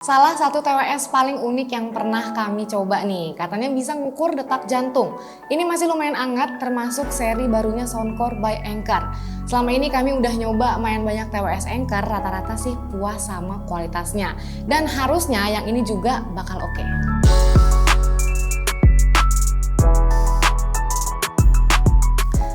Salah satu TWS paling unik yang pernah kami coba nih, katanya bisa ngukur detak jantung. Ini masih lumayan hangat termasuk seri barunya Soundcore by Anchor. Selama ini kami udah nyoba main banyak TWS Anchor, rata-rata sih puas sama kualitasnya. Dan harusnya yang ini juga bakal oke.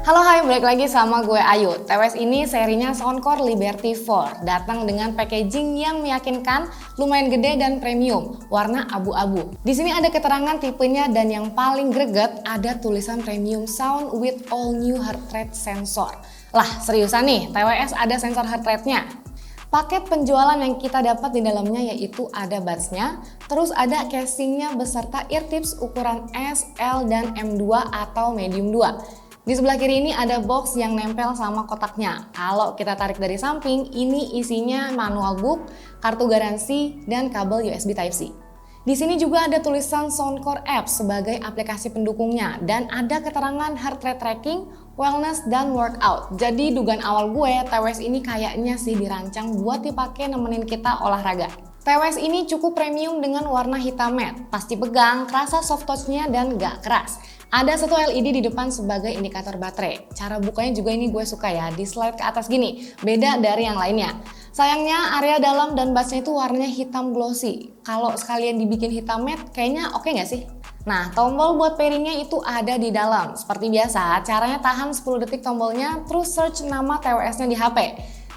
Halo hai, balik lagi sama gue Ayu. TWS ini serinya Soundcore Liberty 4, datang dengan packaging yang meyakinkan, lumayan gede dan premium, warna abu-abu. Di sini ada keterangan tipenya dan yang paling greget ada tulisan premium sound with all new heart rate sensor. Lah seriusan nih, TWS ada sensor heart rate-nya? Paket penjualan yang kita dapat di dalamnya yaitu ada buds-nya, terus ada casingnya beserta ear tips ukuran S, L, dan M2 atau medium 2. Di sebelah kiri ini ada box yang nempel sama kotaknya. Kalau kita tarik dari samping, ini isinya manual book, kartu garansi, dan kabel USB Type-C. Di sini juga ada tulisan Soundcore App sebagai aplikasi pendukungnya dan ada keterangan heart rate tracking, wellness, dan workout. Jadi dugaan awal gue, TWS ini kayaknya sih dirancang buat dipakai nemenin kita olahraga. TWS ini cukup premium dengan warna hitam matte, pasti pegang, kerasa soft touch-nya dan gak keras. Ada satu LED di depan sebagai indikator baterai. Cara bukanya juga ini gue suka ya, di slide ke atas gini, beda dari yang lainnya. Sayangnya area dalam dan buds-nya itu warnanya hitam glossy. Kalau sekalian dibikin hitam matte, kayaknya oke nggak sih? Nah, tombol buat pairingnya itu ada di dalam. Seperti biasa, caranya tahan 10 detik tombolnya, terus search nama TWS-nya di HP.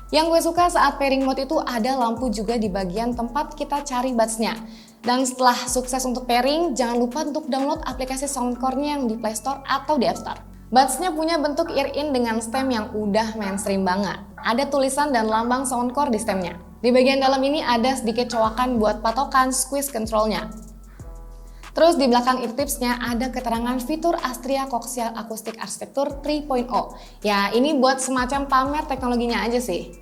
Yang gue suka saat pairing mode itu ada lampu juga di bagian tempat kita cari buds-nya. Dan setelah sukses untuk pairing, jangan lupa untuk download aplikasi Soundcore-nya yang di Play Store atau di App Store. Buds-nya punya bentuk ear-in dengan stem yang udah mainstream banget. Ada tulisan dan lambang Soundcore di stemnya. Di bagian dalam ini ada sedikit cowakan buat patokan squeeze control-nya. Terus di belakang ear tips-nya ada keterangan fitur Astria Coaxial Acoustic Architecture 3.0. Ya, ini buat semacam pamer teknologinya aja sih.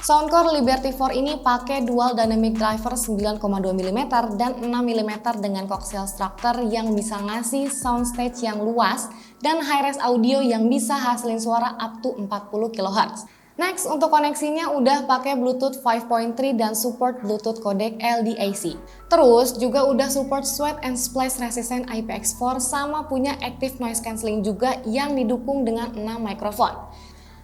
Soundcore Liberty 4 ini pakai dual dynamic driver 9,2 mm dan 6 mm dengan coaxial structure yang bisa ngasih soundstage yang luas dan high-res audio yang bisa hasilin suara up to 40 kHz. Next, untuk koneksinya udah pakai Bluetooth 5.3 dan support Bluetooth codec LDAC. Terus juga udah support sweat and splash resistant IPX4 sama punya active noise cancelling juga yang didukung dengan 6 mikrofon.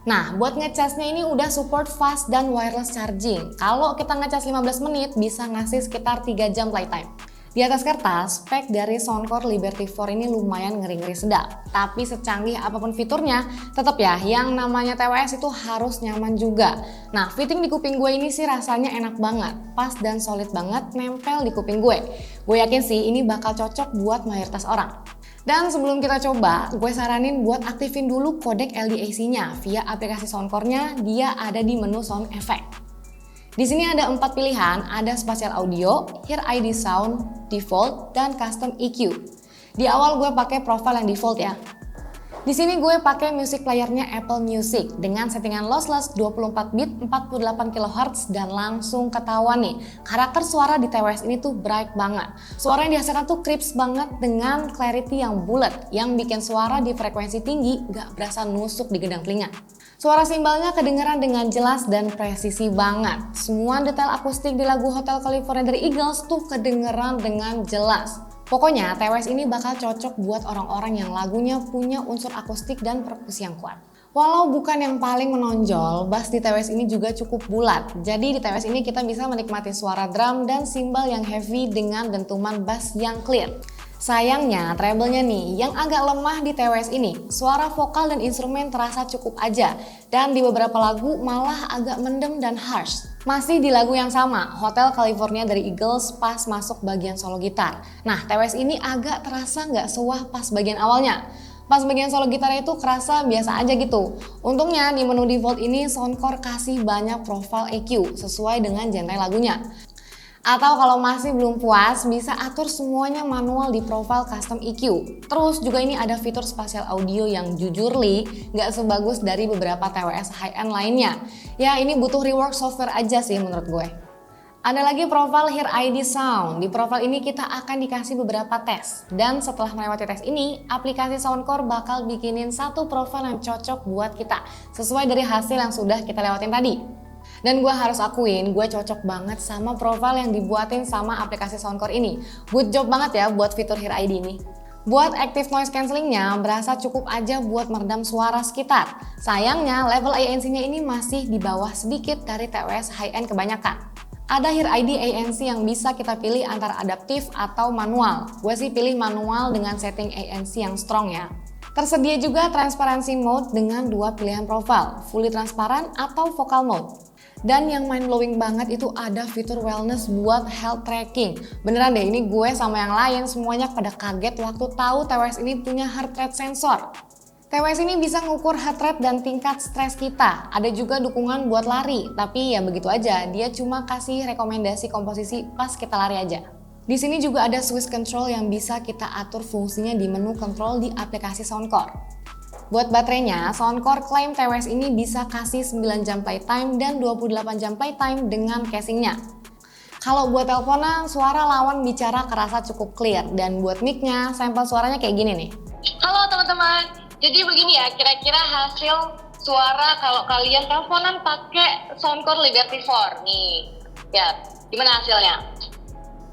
Nah, buat ngecasnya ini udah support fast dan wireless charging. Kalau kita ngecas 15 menit bisa ngasih sekitar 3 jam playtime. Di atas kertas, spek dari Soundcore Liberty 4 ini lumayan ngeri-ngeri sedap. Tapi secanggih apapun fiturnya, tetap ya yang namanya TWS itu harus nyaman juga. Nah, fitting di kuping gue ini sih rasanya enak banget. Pas dan solid banget nempel di kuping gue. Gue yakin sih ini bakal cocok buat mayoritas orang. Dan sebelum kita coba, gue saranin buat aktifin dulu codec LDAC-nya via aplikasi Soundcore-nya, dia ada di menu Sound Effect. Di sini ada 4 pilihan, ada Spatial Audio, Hear ID Sound, Default, dan Custom EQ. Di awal gue pakai profile yang default ya. Di sini gue pakai music playernya Apple Music dengan settingan lossless 24 bit 48 kHz dan langsung ketahuan nih karakter suara di TWS ini tuh bright banget. Suara yang dihasilkan tuh crisp banget dengan clarity yang bulat yang bikin suara di frekuensi tinggi gak berasa nusuk di gendang telinga. Suara simbalnya kedengeran dengan jelas dan presisi banget. Semua detail akustik di lagu Hotel California dari Eagles tuh kedengeran dengan jelas. Pokoknya TWS ini bakal cocok buat orang-orang yang lagunya punya unsur akustik dan perkusi yang kuat. Walau bukan yang paling menonjol, bass di TWS ini juga cukup bulat. Jadi di TWS ini kita bisa menikmati suara drum dan simbal yang heavy dengan dentuman bass yang clear. Sayangnya, treble-nya nih yang agak lemah di TWS ini. Suara vokal dan instrumen terasa cukup aja. Dan di beberapa lagu malah agak mendem dan harsh. Masih di lagu yang sama, Hotel California dari Eagles pas masuk bagian solo gitar. Nah, TWS ini agak terasa nggak sewah pas bagian awalnya. Pas bagian solo gitar itu kerasa biasa aja gitu. Untungnya di menu default ini Soundcore kasih banyak profile EQ sesuai dengan genre lagunya. Atau kalau masih belum puas, bisa atur semuanya manual di profile custom EQ. Terus juga ini ada fitur spatial audio yang jujur li, nggak sebagus dari beberapa TWS high-end lainnya. Ya ini butuh rework software aja sih menurut gue. Ada lagi profile Hear ID Sound. Di profile ini kita akan dikasih beberapa tes. Dan setelah melewati tes ini, aplikasi Soundcore bakal bikinin satu profile yang cocok buat kita. Sesuai dari hasil yang sudah kita lewatin tadi. Dan gue harus akuin, gue cocok banget sama profile yang dibuatin sama aplikasi Soundcore ini. Good job banget ya buat fitur Hear ID ini. Buat active noise cancellingnya, berasa cukup aja buat meredam suara sekitar. Sayangnya, level ANC-nya ini masih di bawah sedikit dari TWS high-end kebanyakan. Ada Hear ID ANC yang bisa kita pilih antara adaptif atau manual. Gue sih pilih manual dengan setting ANC yang strong ya. Tersedia juga transparency mode dengan dua pilihan profile, fully transparan atau vocal mode. Dan yang mind blowing banget itu ada fitur wellness buat health tracking. Beneran deh, ini gue sama yang lain semuanya pada kaget waktu tahu TWS ini punya heart rate sensor. TWS ini bisa ngukur heart rate dan tingkat stres kita. Ada juga dukungan buat lari, tapi ya begitu aja, dia cuma kasih rekomendasi komposisi pas kita lari aja. Di sini juga ada switch control yang bisa kita atur fungsinya di menu control di aplikasi Soundcore. Buat baterainya, Soundcore klaim TWS ini bisa kasih 9 jam playtime dan 28 jam playtime dengan casingnya. Kalau buat teleponan, suara lawan bicara kerasa cukup clear, dan buat mic-nya, sampel suaranya kayak gini nih. Halo teman-teman, jadi begini ya kira-kira hasil suara kalau kalian teleponan pakai Soundcore Liberty 4 nih. Ya, gimana hasilnya?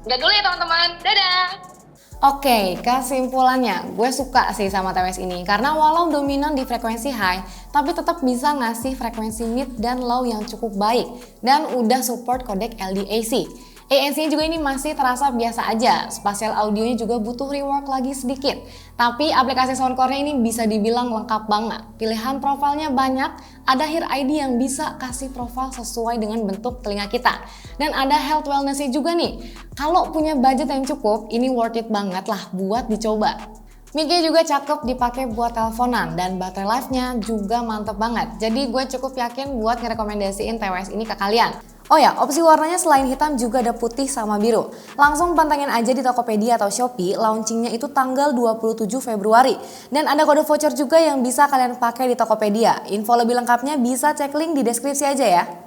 Udah dulu ya teman-teman, dadah! Oke, kesimpulannya gue suka sih sama TWS ini karena walau dominan di frekuensi high, tapi tetap bisa ngasih frekuensi mid dan low yang cukup baik dan udah support kodek LDAC. ANC-nya juga ini masih terasa biasa aja, spasial audionya juga butuh rework lagi sedikit. Tapi aplikasi Soundcore-nya ini bisa dibilang lengkap banget. Pilihan profilnya banyak, ada Hear ID yang bisa kasih profil sesuai dengan bentuk telinga kita. Dan ada health wellness-nya juga nih. Kalau punya budget yang cukup, ini worth it banget lah buat dicoba. Mic-nya juga cakep dipakai buat teleponan dan baterai life-nya juga mantep banget. Jadi gue cukup yakin buat ngerekomendasiin TWS ini ke kalian. Oh ya, opsi warnanya selain hitam juga ada putih sama biru. Langsung pantengin aja di Tokopedia atau Shopee, launchingnya itu tanggal 27 Februari. Dan ada kode voucher juga yang bisa kalian pakai di Tokopedia. Info lebih lengkapnya bisa cek link di deskripsi aja ya.